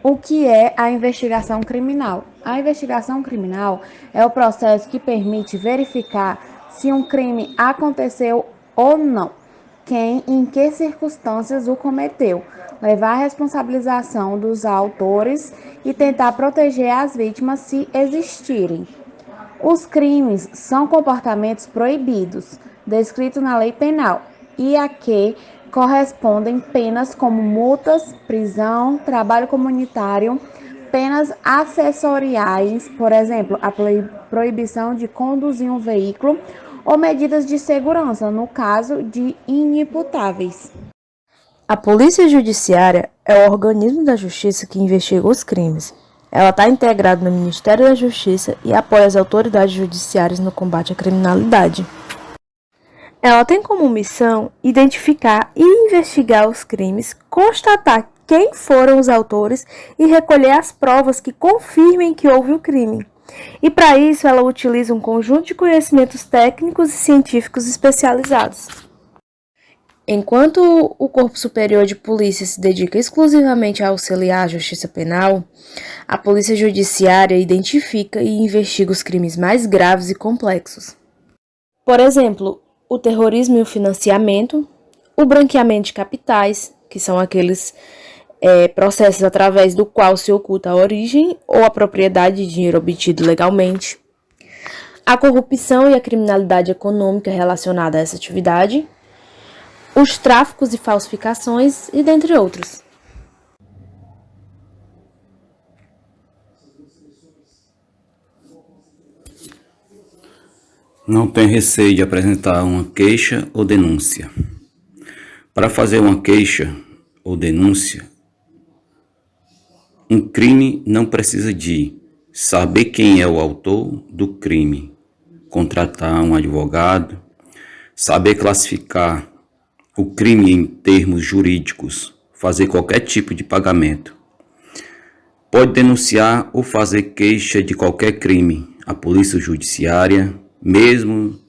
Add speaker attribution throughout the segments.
Speaker 1: O que é a investigação criminal? A investigação criminal é o processo que permite verificar se um crime aconteceu ou não, quem e em que circunstâncias o cometeu, levar à responsabilização dos autores e tentar proteger as vítimas se existirem. Os crimes são comportamentos proibidos, descritos na lei penal, e a que correspondem penas como multas, prisão, trabalho comunitário, penas acessoriais, por exemplo, a proibição de conduzir um veículo ou medidas de segurança, no caso de inimputáveis.
Speaker 2: A Polícia Judiciária é o organismo da Justiça que investiga os crimes. Ela está integrada no Ministério da Justiça e apoia as autoridades judiciárias no combate à criminalidade. Ela tem como missão identificar e investigar os crimes, constatar quem foram os autores e recolher as provas que confirmem que houve o crime. E para isso ela utiliza um conjunto de conhecimentos técnicos e científicos especializados. Enquanto o Corpo Superior de Polícia se dedica exclusivamente a auxiliar a justiça penal, a Polícia Judiciária identifica e investiga os crimes mais graves e complexos. Por exemplo, o terrorismo e o financiamento, o branqueamento de capitais, que são aqueles processos através do qual se oculta a origem ou a propriedade de dinheiro obtido legalmente, a corrupção e a criminalidade econômica relacionada a essa atividade, os tráficos e falsificações, e dentre outros.
Speaker 3: Não tem receio de apresentar uma queixa ou denúncia. Para fazer uma queixa ou denúncia, um crime não precisa de saber quem é o autor do crime, contratar um advogado, saber classificar o crime em termos jurídicos, fazer qualquer tipo de pagamento. Pode denunciar ou fazer queixa de qualquer crime à Polícia Judiciária, mesmo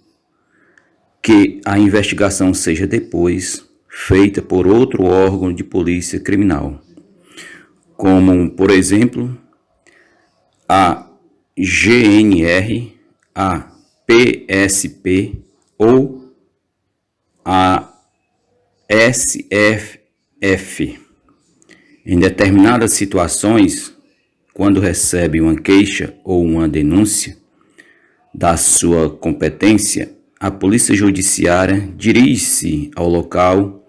Speaker 3: que a investigação seja depois feita por outro órgão de polícia criminal, como, por exemplo, a GNR, a PSP ou a SFF. Em determinadas situações, quando recebe uma queixa ou uma denúncia da sua competência, a Polícia Judiciária dirige-se ao local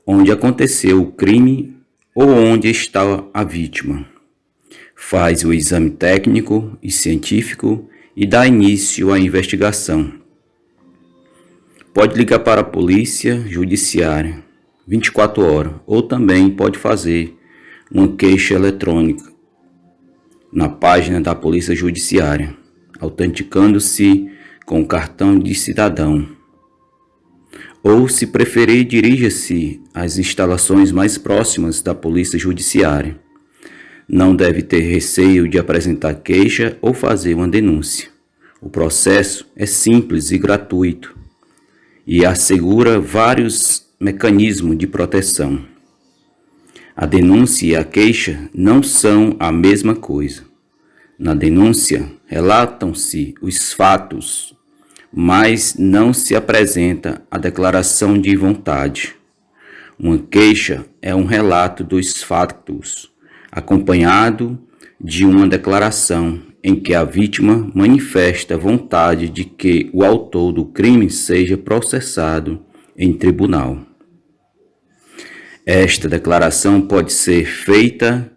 Speaker 3: onde aconteceu o crime ou onde está a vítima. Faz o exame técnico e científico e dá início à investigação. Pode ligar para a Polícia Judiciária 24 horas ou também pode fazer uma queixa eletrônica na página da Polícia Judiciária, autenticando-se com o cartão de cidadão. Ou, se preferir, dirija-se às instalações mais próximas da Polícia Judiciária. Não deve ter receio de apresentar queixa ou fazer uma denúncia. O processo é simples e gratuito e assegura vários mecanismos de proteção. A denúncia e a queixa não são a mesma coisa. Na denúncia, relatam-se os fatos, mas não se apresenta a declaração de vontade. Uma queixa é um relato dos fatos, acompanhado de uma declaração em que a vítima manifesta vontade de que o autor do crime seja processado em tribunal. Esta declaração pode ser feita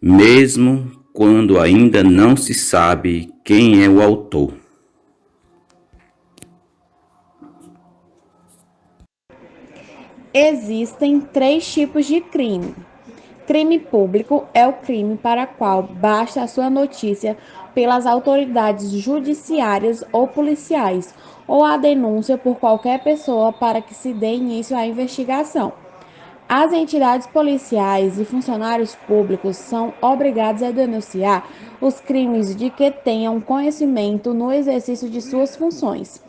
Speaker 3: mesmo quando ainda não se sabe quem é o autor.
Speaker 1: Existem 3 tipos de crime. Crime público é o crime para o qual basta a sua notícia pelas autoridades judiciárias ou policiais, ou a denúncia por qualquer pessoa para que se dê início à investigação. As entidades policiais e funcionários públicos são obrigados a denunciar os crimes de que tenham conhecimento no exercício de suas funções.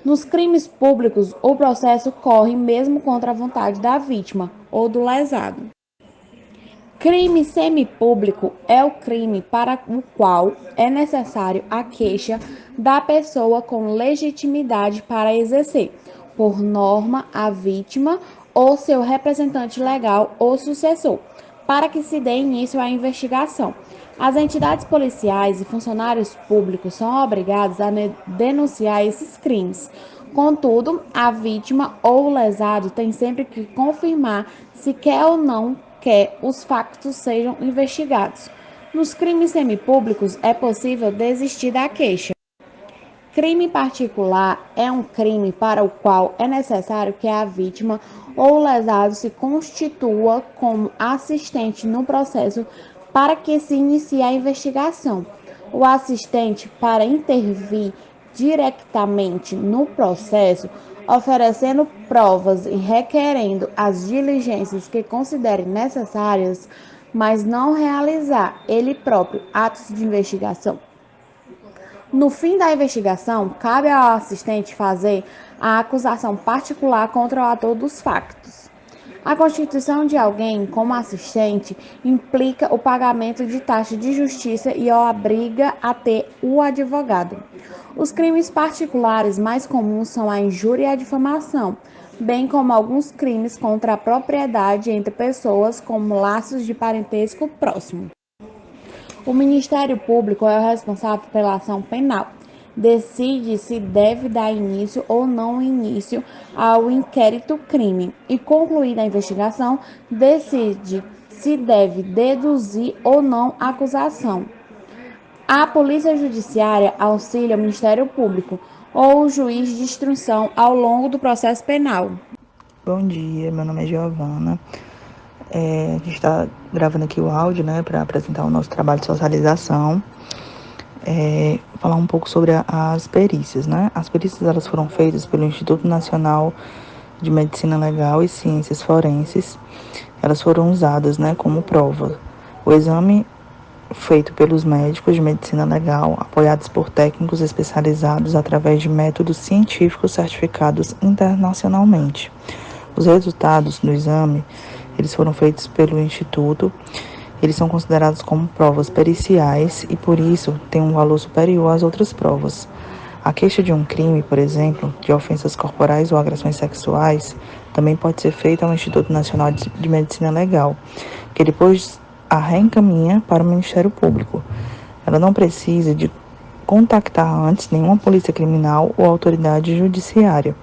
Speaker 1: Nos crimes públicos, o processo corre mesmo contra a vontade da vítima ou do lesado. Crime semipúblico é o crime para o qual é necessário a queixa da pessoa com legitimidade para exercer, por norma, a vítima ou seu representante legal ou sucessor, para que se dê início à investigação. As entidades policiais e funcionários públicos são obrigados a denunciar esses crimes. Contudo, a vítima ou o lesado tem sempre que confirmar se quer ou não quer os factos sejam investigados. Nos crimes semipúblicos é possível desistir da queixa. Crime particular é um crime para o qual é necessário que a vítima ou o lesado se constitua como assistente no processo para que se inicie a investigação. O assistente, para intervir diretamente no processo, oferecendo provas e requerendo as diligências que considere necessárias, mas não realizar ele próprio atos de investigação. No fim da investigação, cabe ao assistente fazer a acusação particular contra o autor dos factos. A constituição de alguém como assistente implica o pagamento de taxa de justiça e o obriga a ter o advogado. Os crimes particulares mais comuns são a injúria e a difamação, bem como alguns crimes contra a propriedade entre pessoas, como laços de parentesco próximo. O Ministério Público é o responsável pela ação penal. Decide se deve dar início ou não início ao inquérito-crime e, concluída a investigação, decide se deve deduzir ou não a acusação. A Polícia Judiciária auxilia o Ministério Público ou o juiz de instrução ao longo do processo penal.
Speaker 4: Bom dia, meu nome é Giovana. A gente está gravando aqui o áudio, né, para apresentar o nosso trabalho de socialização. Falar um pouco sobre as perícias, né? As perícias elas foram feitas pelo Instituto Nacional de Medicina Legal e Ciências Forenses. Elas foram usadas, né, como prova. O exame feito pelos médicos de medicina legal, apoiados por técnicos especializados através de métodos científicos certificados internacionalmente. Os resultados do exame, eles foram feitos pelo Instituto, eles são considerados como provas periciais e, por isso, têm um valor superior às outras provas. A queixa de um crime, por exemplo, de ofensas corporais ou agressões sexuais, também pode ser feita ao Instituto Nacional de Medicina Legal, que depois a reencaminha para o Ministério Público. Ela não precisa de contactar antes nenhuma polícia criminal ou autoridade judiciária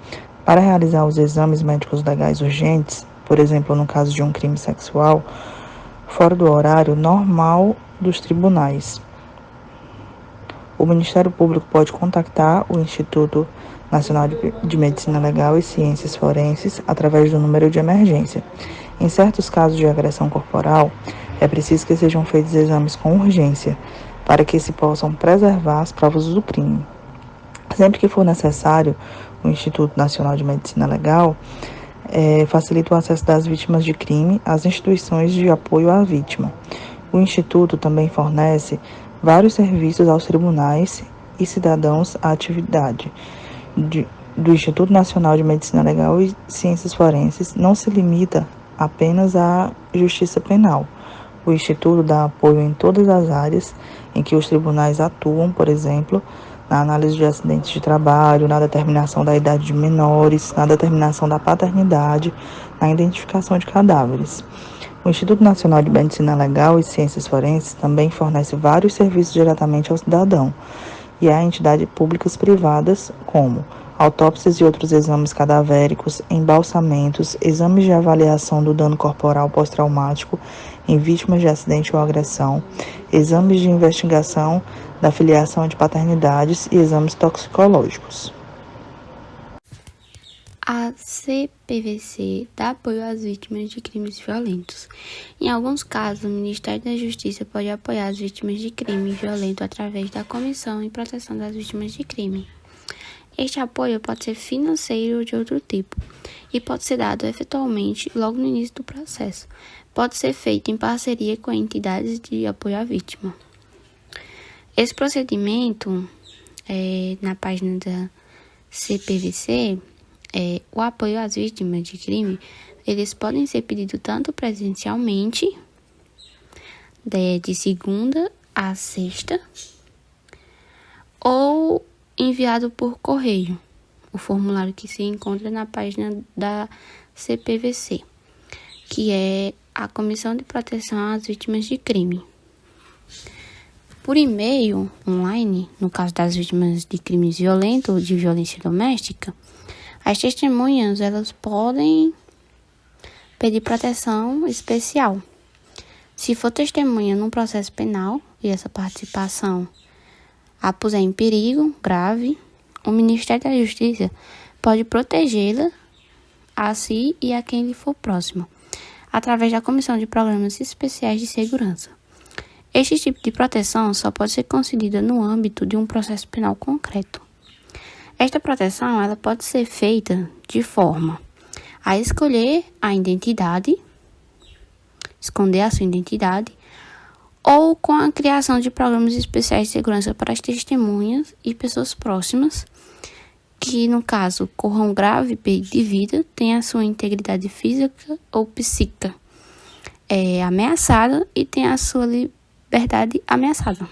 Speaker 4: para realizar os exames médicos legais urgentes, por exemplo, no caso de um crime sexual, fora do horário normal dos tribunais. O Ministério Público pode contactar o Instituto Nacional de Medicina Legal e Ciências Forenses através do número de emergência. Em certos casos de agressão corporal, é preciso que sejam feitos exames com urgência, para que se possam preservar as provas do crime. Sempre que for necessário, o Instituto Nacional de Medicina Legal facilita o acesso das vítimas de crime às instituições de apoio à vítima. O Instituto também fornece vários serviços aos tribunais e cidadãos à atividade do Instituto Nacional de Medicina Legal e Ciências Forenses não se limita apenas à justiça penal. O Instituto dá apoio em todas as áreas em que os tribunais atuam, por exemplo, na análise de acidentes de trabalho, na determinação da idade de menores, na determinação da paternidade, na identificação de cadáveres. O Instituto Nacional de Medicina Legal e Ciências Forenses também fornece vários serviços diretamente ao cidadão e a entidades públicas privadas, como autópsias e outros exames cadavéricos, embalsamentos, exames de avaliação do dano corporal pós-traumático em vítimas de acidente ou agressão, exames de investigação da filiação de paternidades e exames toxicológicos.
Speaker 5: A CPVC dá apoio às vítimas de crimes violentos. Em alguns casos, o Ministério da Justiça pode apoiar as vítimas de crime violento através da Comissão em Proteção das Vítimas de Crime. Este apoio pode ser financeiro ou de outro tipo e pode ser dado efetualmente logo no início do processo. Pode ser feito em parceria com entidades de apoio à vítima. Esse procedimento, na página da CPVC, o apoio às vítimas de crime, eles podem ser pedidos tanto presencialmente de segunda a sexta, ou enviado por correio, o formulário que se encontra na página da CPVC, que é a Comissão de Proteção às Vítimas de Crime. Por e-mail online, no caso das vítimas de crimes violentos ou de violência doméstica, as testemunhas elas podem pedir proteção especial. Se for testemunha num processo penal e essa participação a puser em perigo grave, o Ministério da Justiça pode protegê-la a si e a quem lhe for próximo, através da Comissão de Programas Especiais de Segurança. Este tipo de proteção só pode ser concedida no âmbito de um processo penal concreto. Esta proteção ela pode ser feita de forma a escolher a identidade, esconder a sua identidade, ou com a criação de programas especiais de segurança para as testemunhas e pessoas próximas que, no caso, corram grave perigo de vida, tenham a sua integridade física ou psíquica ameaçada e tenham a sua liberdade ameaçada.